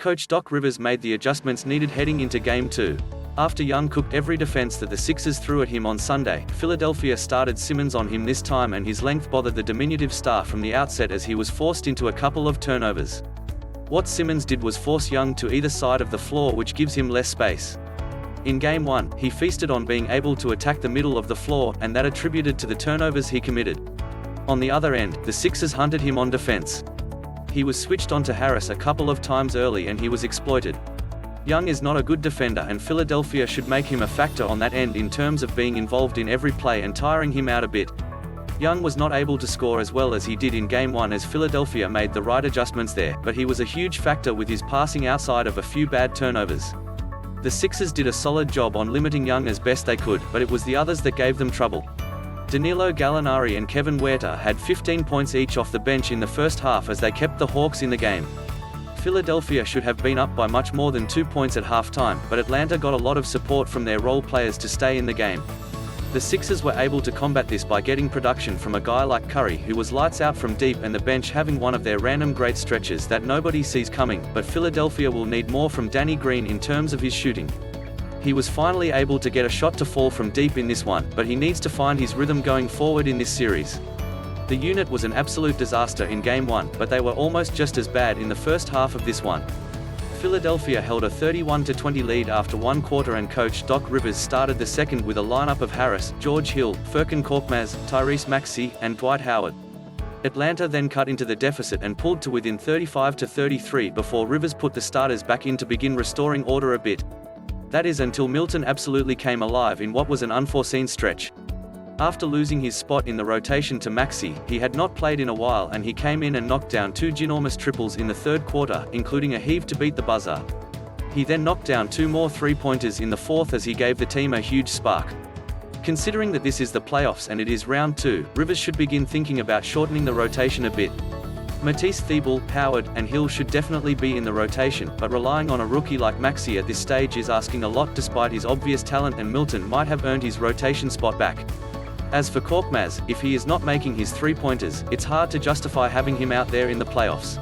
Coach Doc Rivers made the adjustments needed heading into Game 2. After Young cooked every defense that the Sixers threw at him on Sunday, Philadelphia started Simmons on him this time, and his length bothered the diminutive star from the outset as he was forced into a couple of turnovers. What Simmons did was force Young to either side of the floor, which gives him less space. In Game 1, he feasted on being able to attack the middle of the floor, and that attributed to the turnovers he committed. On the other end, the Sixers hunted him on defense. He was switched onto Harris a couple of times early and he was exploited. Young is not a good defender, and Philadelphia should make him a factor on that end in terms of being involved in every play and tiring him out a bit. Young was not able to score as well as he did in Game 1 as Philadelphia made the right adjustments there, but he was a huge factor with his passing outside of a few bad turnovers. The Sixers did a solid job on limiting Young as best they could, but it was the others that gave them trouble. Danilo, Gallinari and Kevin Huerter had 15 points each off the bench in the first half as they kept the Hawks in the game. Philadelphia should have been up by much more than 2 points at halftime, but Atlanta got a lot of support from their role players to stay in the game. The Sixers were able to combat this by getting production from a guy like Curry, who was lights out from deep, and the bench having one of their random great stretches that nobody sees coming, but Philadelphia will need more from Danny Green in terms of his shooting. He was finally able to get a shot to fall from deep in this one, but he needs to find his rhythm going forward in this series. The unit was an absolute disaster in Game 1, but they were almost just as bad in the first half of this one. Philadelphia held a 31-20 lead after one quarter, and coach Doc Rivers started the second with a lineup of Harris, George Hill, Furkan Korkmaz, Tyrese Maxey, and Dwight Howard. Atlanta then cut into the deficit and pulled to within 35-33 before Rivers put the starters back in to begin restoring order a bit. That is, until Milton absolutely came alive in what was an unforeseen stretch. After losing his spot in the rotation to Maxey, he had not played in a while, and he came in and knocked down 2 ginormous triples in the third quarter, including a heave to beat the buzzer. He then knocked down 2 more three-pointers in the fourth as he gave the team a huge spark. Considering that this is the playoffs and it is round 2, Rivers should begin thinking about shortening the rotation a bit. Matisse Thybulle, Howard, and Hill should definitely be in the rotation, but relying on a rookie like Maxey at this stage is asking a lot despite his obvious talent, and Milton might have earned his rotation spot back. As for Korkmaz, if he is not making his three-pointers, it's hard to justify having him out there in the playoffs.